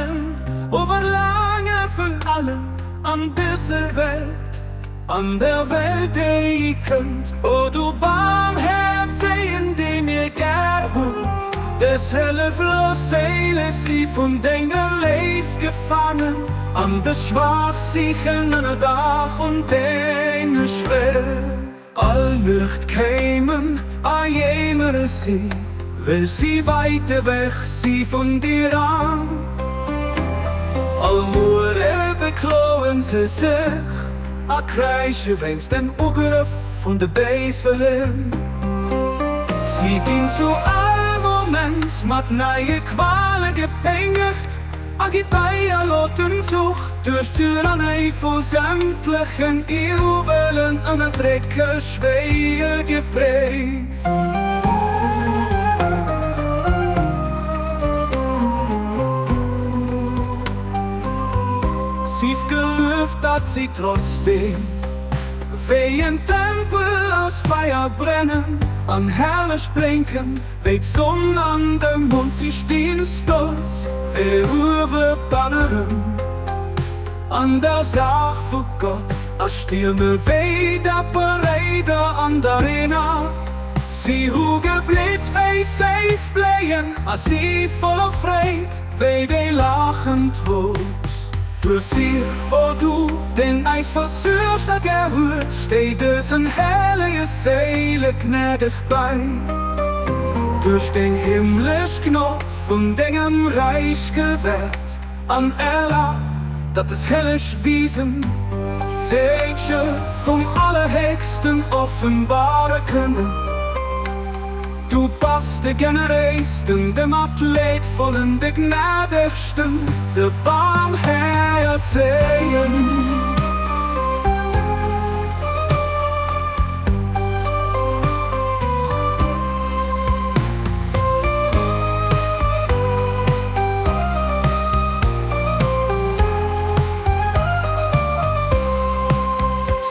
Herzen over lange für allen an dieser Welt, an der Welt, die ich könnt. O du Barmherzige, die mir gern, des hilflos Seele sie von Dingen leeft gefangen, an der Schwachsichen an der Dach und Dinge schwer. All nicht kämen, a jemer sie, will sie weiter weg, sie von dir an. Al moere bekloen ze zich, a krijsje wens den Ugriff von der Beis verlieren. Sie ging zu all Moments, mat neue Qualen gepengert, a geht bei a loten Sucht, durch Tyrannei vor sämtlichen Irrwellen an a Drecke schwer geprägt. Sie gelüft hat sie trotzdem, wie ein Tempel aus Feuer brennen, an herrlich blinken, weht Sonn an dem Mund, sie stehen stolz, wie Uwe Banneren. An der Sache für Gott, als Stürme wieder bereit an der Arena. Sie hugeblit, wie sie's blähen, als sie voller Freude, wie die lachend Trost. Durch vier, o du, den Eis versürst, der gehört, steht es ein herrliche Seele gnädig bei. Durch den himmlisch Knopf von dem Reich gewährt, an Ella, dat es hellisch wiesen, Zeichen vom Allerhöchsten offenbaren können. Du bist der Generächsten, dem Athletvollen, der Gnädigsten, der Barmherzigen.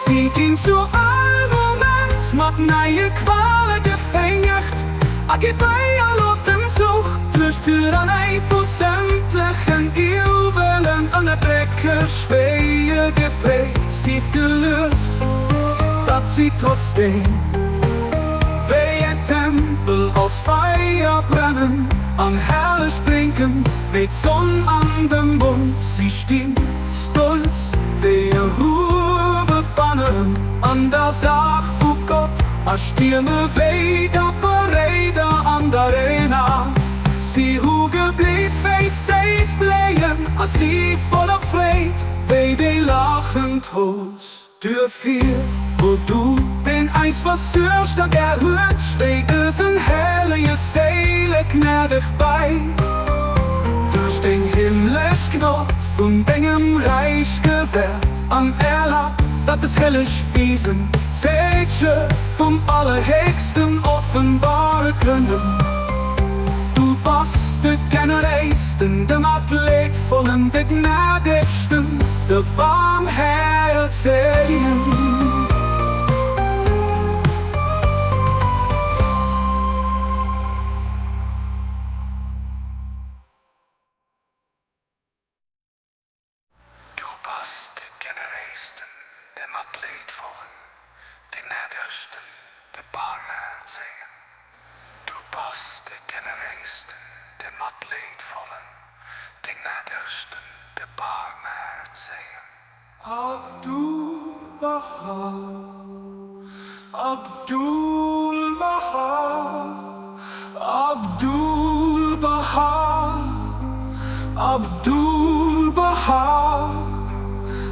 Sie ging zu all Moment, mat neue Qualen gepengert, a geht bei a lotem Sucht, durch Tyrannei vor sämtlichen Irrwellen an der Decke schwer geprägt. Sie gelüft, dat sie trotzdem, wie ein Tempel aus Feuer brennen, an herrlich blinken, weht Sonn an dem Mund. Sie stehen stolz, wie ein Uwe Banneren, an der Sache für Gott, a Stürme wieder bereit an der Arena. Sie hugeblit, wie sie's blähen, a sie voller Freude, wie die lachend Trost. Durch vier, wo du den Eis versürst, der gehört, steht es ein herrliche Seele gnädig bei. Durch den himmlisch Knopf von dem Reich gewährt, an Erla, dat es hellisch wiesen, Zeichen vom Allerhöchsten offenbaren können. Du bist der Generächsten, dem Athletvollen, der Gnädigsten, der Barmherzigen. Dem Athletvollen, den Gnädigsten, der Barmherzigen. Du bist der Generächsten, dem Athletvollen, den Gnädigsten, der Barmherzigen. Abdul Baha, Abdul Baha, Abdul Baha, Abdul Baha,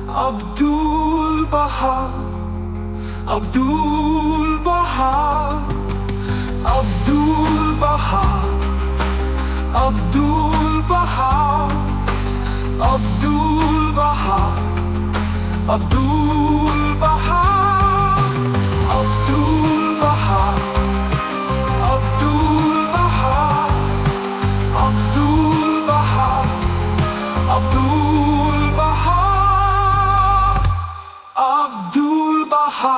Abdul Baha, Abdul Baha, Abdul Baha, Abdul Baha, Abdul Baha, Abdul Baha, Abdul Baha, Abdul Baha, Abdul Baha, Abdul Baha, Abdul Baha.